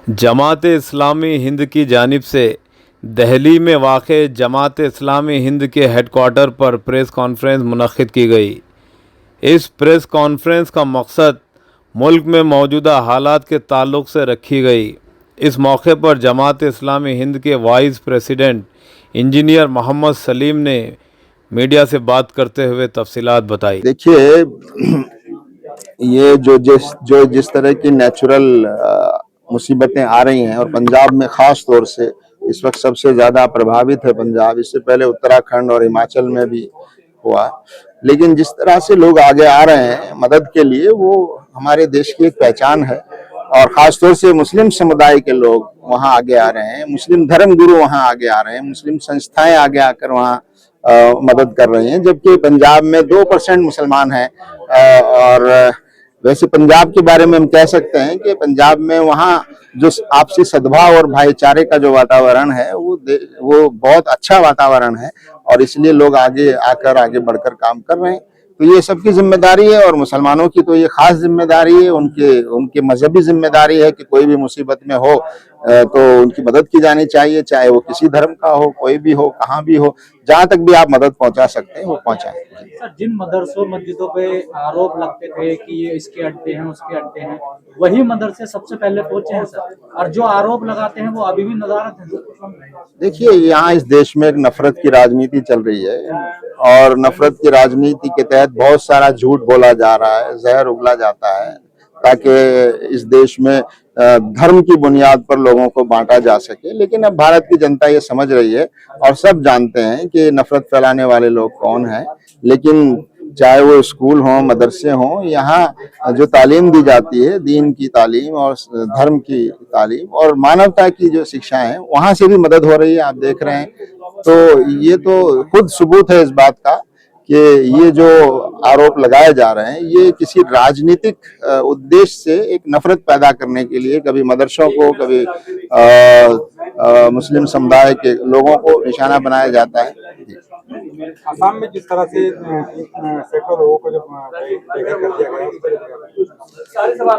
जमात-ए-इस्लामी हिंद की जानिब से दहली में वाक़े जमात-ए-इस्लामी हिंद के हेडक्वार्टर पर प्रेस कॉन्फ्रेंस मुनक़्क़िद की गई। इस प्रेस कॉन्फ्रेंस का मकसद मुल्क में मौजूदा हालात के ताल्लुक़ से रखी गई। इस मौके पर जमात-ए-इस्लामी हिंद के vice president engineer Mohammad Salim ने मीडिया से बात करते हुए तफसीलात बताई। देखिए, ये जो जिस तरह की नेचुरल मुसीबतें आ रही हैं और पंजाब में ख़ास तौर से इस वक्त सबसे ज़्यादा प्रभावित है पंजाब। इससे पहले उत्तराखंड और हिमाचल में भी हुआ, लेकिन जिस तरह से लोग आगे आ रहे हैं मदद के लिए, वो हमारे देश की एक पहचान है। और ख़ास तौर से मुस्लिम समुदाय के लोग वहाँ आगे आ रहे हैं, मुस्लिम धर्म गुरु वहाँ आगे आ रहे हैं, मुस्लिम संस्थाएं आगे आकर वहाँ मदद कर रही हैं। जबकि पंजाब में 2% मुसलमान हैं। और वैसे पंजाब के बारे में हम कह सकते हैं कि पंजाब में वहाँ जो आपसी सद्भाव और भाईचारे का जो वातावरण है वो बहुत अच्छा वातावरण है, और इसलिए लोग आगे आकर आगे बढ़कर काम कर रहे हैं। तो ये सबकी जिम्मेदारी है, और मुसलमानों की तो ये खास जिम्मेदारी है, उनके मजहबी जिम्मेदारी है कि कोई भी मुसीबत में हो तो उनकी मदद की जानी चाहिए, चाहे वो किसी धर्म का हो, कोई भी हो, कहाँ भी हो, जहाँ तक भी आप मदद पहुँचा सकते हैं वो पहुँचाएं। सर, जिन मदरसों मस्जिदों पे आरोप लगते थे कि ये इसके अड्डे हैं उसके अड्डे हैं, वही मदरसे सबसे पहले पहुंचे हैं सर, और जो आरोप लगाते हैं वो अभी भी नदारत है। देखिए, यहाँ इस देश में एक नफरत की राजनीति चल रही है, और नफरत की राजनीति के तहत बहुत सारा झूठ बोला जा रहा है, जहर उगला जाता है, ताकि इस देश में धर्म की बुनियाद पर लोगों को बांटा जा सके। लेकिन अब भारत की जनता ये समझ रही है, और सब जानते हैं कि नफरत फैलाने वाले लोग कौन हैं। लेकिन चाहे वो स्कूल हो, मदरसे हों, यहाँ जो तालीम दी जाती है, दीन की तालीम और धर्म की तालीम और मानवता की जो शिक्षाएं हैं, वहां से भी मदद हो रही है, आप देख रहे हैं। तो ये तो खुद सबूत है इस बात का कि ये जो आरोप लगाए जा रहे हैं, ये किसी राजनीतिक उद्देश्य से एक नफरत पैदा करने के लिए कभी मदरसों को, कभी मुस्लिम समुदाय के लोगों को निशाना बनाया जाता है। आसाम में जिस तरह से सैकड़ों लोगों को जब बेघर कर दिया गया,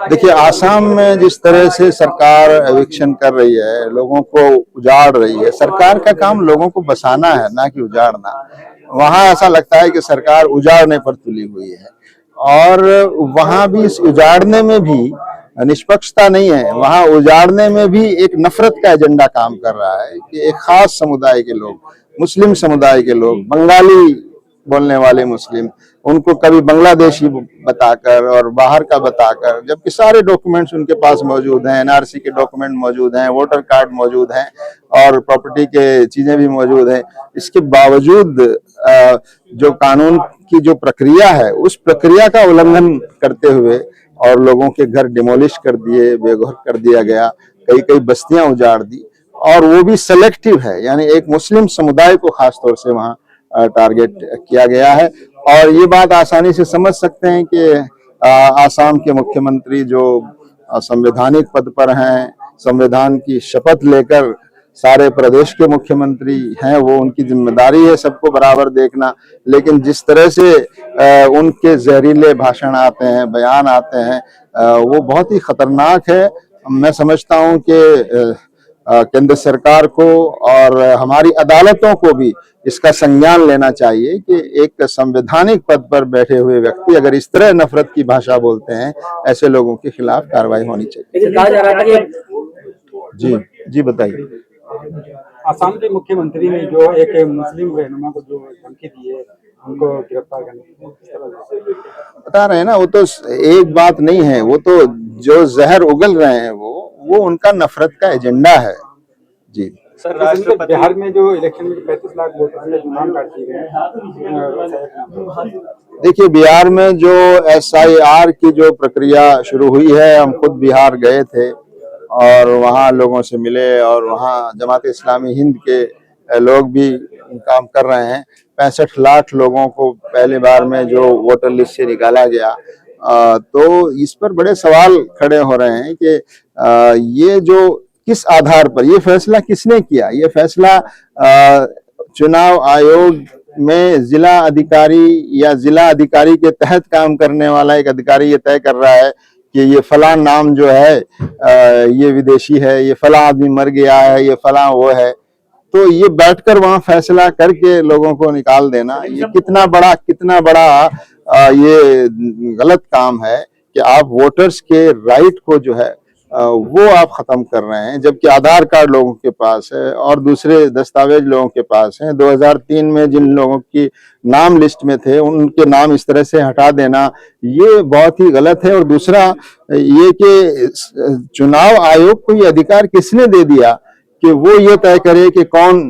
देखिए, आसाम में जिस तरह से सरकार एविक्शन कर रही है, लोगों को उजाड़ रही है। सरकार का काम लोगों को बसाना है, ना कि उजाड़ना। वहाँ ऐसा लगता है कि सरकार उजाड़ने पर तुली हुई है, और वहाँ भी इस उजाड़ने में भी निष्पक्षता नहीं है। वहाँ उजाड़ने में भी एक नफरत का एजेंडा काम कर रहा है कि एक खास समुदाय के लोग, मुस्लिम समुदाय के लोग, बंगाली बोलने वाले मुस्लिम, उनको कभी बांग्लादेशी बताकर और बाहर का बताकर, जबकि सारे डॉक्यूमेंट्स उनके पास मौजूद हैं, एनआरसी के डॉक्यूमेंट मौजूद हैं, वोटर कार्ड मौजूद हैं, और प्रॉपर्टी के चीजें भी मौजूद हैं। इसके बावजूद जो कानून की जो प्रक्रिया है, उस प्रक्रिया का उल्लंघन करते हुए और लोगों के घर डिमोलिश कर दिए, बेघर कर दिया गया, कई कई बस्तियां उजाड़ दी, और वो भी सेलेक्टिव है, यानी एक मुस्लिम समुदाय को खास तौर से वहाँ टारगेट किया गया है। और ये बात आसानी से समझ सकते हैं कि आसाम के मुख्यमंत्री जो संवैधानिक पद पर हैं, संविधान की शपथ लेकर सारे प्रदेश के मुख्यमंत्री हैं, वो उनकी जिम्मेदारी है सबको बराबर देखना। लेकिन जिस तरह से उनके जहरीले भाषण आते हैं, बयान आते हैं, वो बहुत ही खतरनाक है। मैं समझता हूँ कि केंद्र सरकार को और हमारी अदालतों को भी इसका संज्ञान लेना चाहिए कि एक संवैधानिक पद पर बैठे हुए व्यक्ति अगर इस तरह नफरत की भाषा बोलते हैं, ऐसे लोगों के खिलाफ कार्रवाई होनी चाहिए। जी बताइए। आसाम के मुख्यमंत्री ने जो एक मुस्लिम रहनुमा को जो धमकी दी है, उनको गिरफ्तार करने की बता रहे हैं ना, वो तो एक बात नहीं है, वो तो जो जहर उगल रहे हैं वो उनका नफरत का एजेंडा है। जी सर, बिहार में जो इलेक्शन में 35 लाख वोटर ने चुनाव काट दिए हैं। देखिए, बिहार में जो SIR की जो प्रक्रिया शुरू हुई है, हम खुद बिहार गए थे और वहाँ लोगों से मिले, और वहाँ जमात-ए-इस्लामी हिंद के लोग भी काम कर रहे हैं। 65 लाख लोगों को पहली बार में जो वोटर लिस्ट से निकाला गया। तो इस पर बड़े सवाल खड़े हो रहे हैं कि ये जो किस आधार पर ये फैसला किसने किया। ये फैसला चुनाव आयोग में जिला अधिकारी या जिला अधिकारी के तहत काम करने वाला एक अधिकारी ये तय कर रहा है कि ये फला नाम जो है ये विदेशी है, ये फला आदमी मर गया है, ये फला वो है, तो ये बैठकर वहां फैसला करके लोगों को निकाल देना, ये कितना बड़ा ये गलत काम है कि आप वोटर्स के राइट को जो है वो आप खत्म कर रहे हैं, जबकि आधार कार्ड लोगों के पास है और दूसरे दस्तावेज लोगों के पास हैं। 2003 में जिन लोगों की नाम लिस्ट में थे उनके नाम इस तरह से हटा देना ये बहुत ही गलत है। और दूसरा ये कि चुनाव आयोग को ये अधिकार किसने दे दिया कि वो ये तय करे कि कौन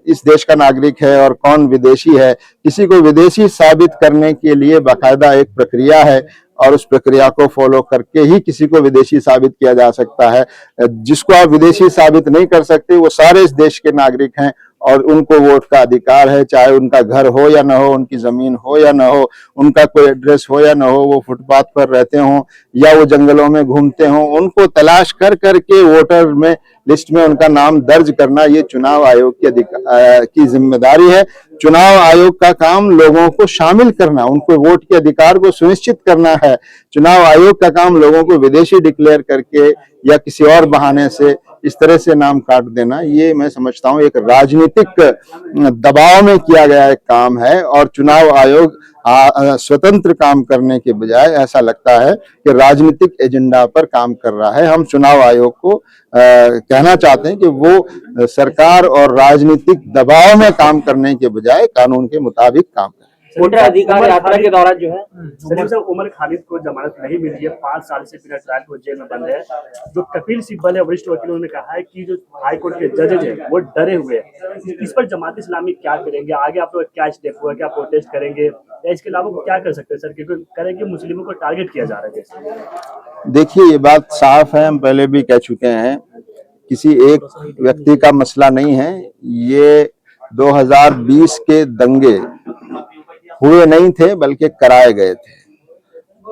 इस देश का नागरिक है और कौन विदेशी है। किसी को विदेशी साबित करने के लिए बाकायदा एक प्रक्रिया है और उस प्रक्रिया को फॉलो करके ही किसी को विदेशी साबित किया जा सकता है। जिसको आप विदेशी साबित नहीं कर सकते वो सारे इस देश के नागरिक हैं और उनको वोट का अधिकार है, चाहे उनका घर हो या ना हो, उनकी जमीन हो या ना हो, उनका कोई एड्रेस हो या ना हो, वो फुटपाथ पर रहते हों या वो जंगलों में घूमते हों, उनको तलाश कर करके वोटर में लिस्ट में उनका नाम दर्ज करना ये चुनाव आयोग की जिम्मेदारी है। चुनाव आयोग का काम लोगों को शामिल करना, उनको वोट के अधिकार को सुनिश्चित करना है। चुनाव आयोग का काम लोगों को विदेशी डिक्लेयर करके या किसी और बहाने से इस तरह से नाम काट देना, ये मैं समझता हूँ एक राजनीतिक दबाव में किया गया एक काम है। और चुनाव आयोग स्वतंत्र काम करने के बजाय ऐसा लगता है कि राजनीतिक एजेंडा पर काम कर रहा है। हम चुनाव आयोग को कहना चाहते हैं कि वो सरकार और राजनीतिक दबाव में काम करने के बजाय कानून के मुताबिक काम करें। वोटर अधिकार यात्रा के दौरान जो है सलीम साहब, उमर खालिद को जमानत नहीं मिली है, 5 साल से बिना ट्रायल को जेल में बंद है। जो कपिल सिब्बल है वरिष्ठ वकील, उन्होंने कहा है कि जो हाई कोर्ट के जजेज हैं वो डरे हुए हैं। इस पर जमात इस्लामी क्या करेंगे? आगे आप लोग क्या स्टेप हुआ, क्या प्रोटेस्ट करेंगे या इसके अलावा क्या कर सकते हैं सर? क्योंकि करें कि मुस्लिमों को टारगेट किया जा रहा है। देखिए ये बात साफ है, हम पहले भी कह चुके हैं, किसी एक व्यक्ति का मसला नहीं है। ये 2020 के दंगे हुए नहीं थे बल्कि कराए गए थे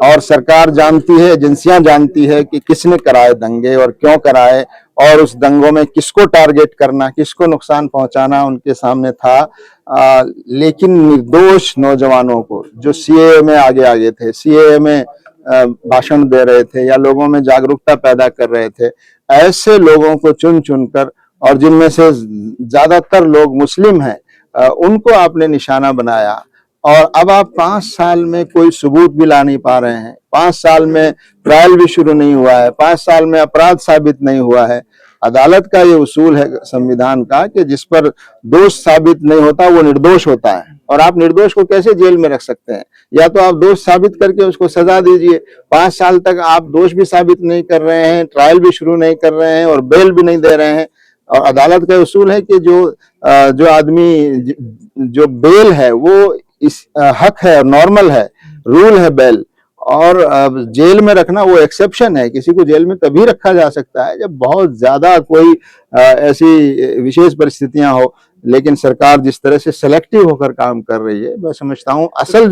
और सरकार जानती है, एजेंसियां जानती है कि किसने कराए दंगे और क्यों कराए और उस दंगों में किसको टारगेट करना, किसको नुकसान पहुंचाना उनके सामने था। लेकिन निर्दोष नौजवानों को जो सीएए में आगे थे, सीएए में भाषण दे रहे थे या लोगों में जागरूकता पैदा कर रहे थे, ऐसे लोगों को चुन चुनकर, और जिनमें से ज्यादातर लोग मुस्लिम हैं, उनको आपने निशाना बनाया। और अब आप 5 साल में कोई सबूत भी ला नहीं पा रहे हैं, 5 साल में ट्रायल भी शुरू नहीं हुआ है, 5 साल में अपराध साबित नहीं हुआ है। अदालत का ये उसूल है संविधान का कि जिस पर दोष साबित नहीं होता वो निर्दोष होता है। और आप निर्दोष को कैसे जेल में रख सकते हैं? या तो आप दोष साबित करके उसको सजा दीजिए। 5 साल तक आप दोष भी साबित नहीं कर रहे हैं, ट्रायल भी शुरू नहीं कर रहे हैं और बेल भी नहीं दे रहे हैं। और अदालत का उसूल है कि जो आदमी जो बेल है वो इस हक है, नॉर्मल है, रूल है बेल। और जेल में रखना वो एक्सेप्शन है। किसी को जेल में तभी रखा जा सकता है जब बहुत ज्यादा कोई ऐसी विशेष परिस्थितियां हो। लेकिन सरकार जिस तरह से सेलेक्टिव होकर काम कर रही है, मैं समझता हूं असल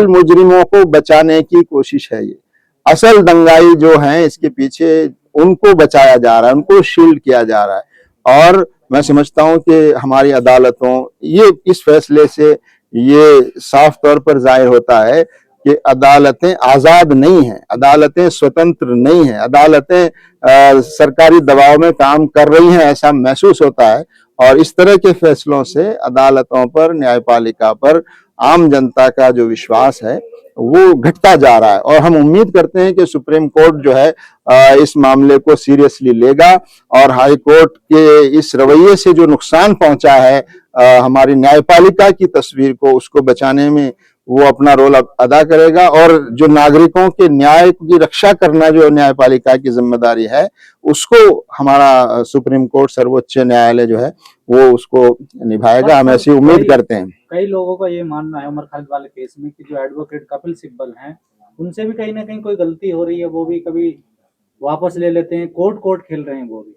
मुजरिमों को बचाने की कोशिश है। ये असल दंगाई जो हैं इसके पीछे उनको बचाया जा रहा है, उनको शील्ड किया जा रहा है। और मैं समझता हूं कि हमारी अदालतों, ये इस फैसले से ये साफ तौर पर जाहिर होता है कि अदालतें आजाद नहीं हैं, अदालतें स्वतंत्र नहीं हैं, अदालतें सरकारी दबाव में काम कर रही हैं, ऐसा महसूस होता है। और इस तरह के फैसलों से अदालतों पर, न्यायपालिका पर आम जनता का जो विश्वास है वो घटता जा रहा है। और हम उम्मीद करते हैं कि सुप्रीम कोर्ट जो है इस मामले को सीरियसली लेगा और हाई कोर्ट के इस रवैये से जो नुकसान पहुंचा है हमारी न्यायपालिका की तस्वीर को, उसको बचाने में वो अपना रोल अदा करेगा। और जो नागरिकों के न्याय की रक्षा करना जो न्यायपालिका की जिम्मेदारी है, उसको हमारा सुप्रीम कोर्ट, सर्वोच्च न्यायालय जो है वो उसको निभाएगा, हम ऐसी उम्मीद करते हैं। कई लोगों का ये मानना है उमर खालिद वाले केस में कि जो एडवोकेट कपिल सिब्बल हैं उनसे भी कहीं ना कहीं कोई गलती हो रही है, वो भी कभी वापस ले लेते हैं, कोर्ट खेल रहे हैं, वो भी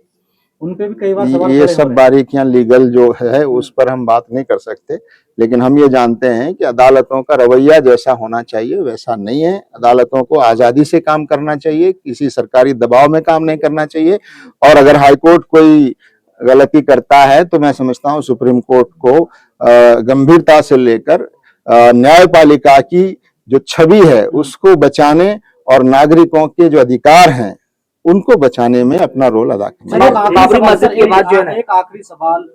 उन पे भी कई बार सवाल ये सब बारीकियां लीगल जो है उस पर हम बात नहीं कर सकते। लेकिन हम ये जानते हैं कि अदालतों का रवैया जैसा होना चाहिए वैसा नहीं है। अदालतों को आजादी से काम करना चाहिए, किसी सरकारी दबाव में काम नहीं करना चाहिए। और अगर हाईकोर्ट कोई गलती करता है तो मैं समझता हूँ सुप्रीम कोर्ट को गंभीरता से लेकर न्यायपालिका की जो छवि है उसको बचाने और नागरिकों के जो अधिकार हैं उनको बचाने में अपना रोल अदा करना। सर, बाबरी मस्जिद के बाद जो है ना, एक आखिरी सवाल,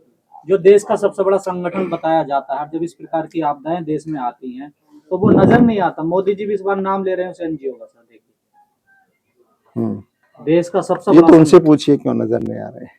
जो देश का सबसे बड़ा संगठन बताया जाता है, जब इस प्रकार की आपदाएं देश में आती हैं तो वो नजर नहीं आता। मोदी जी भी इस बार नाम ले रहे हैं उस एनजीओ का। सर देखिए, देश का सबसे ये बड़ा तो उनसे पूछिए क्यों नजर नहीं आ रहे हैं।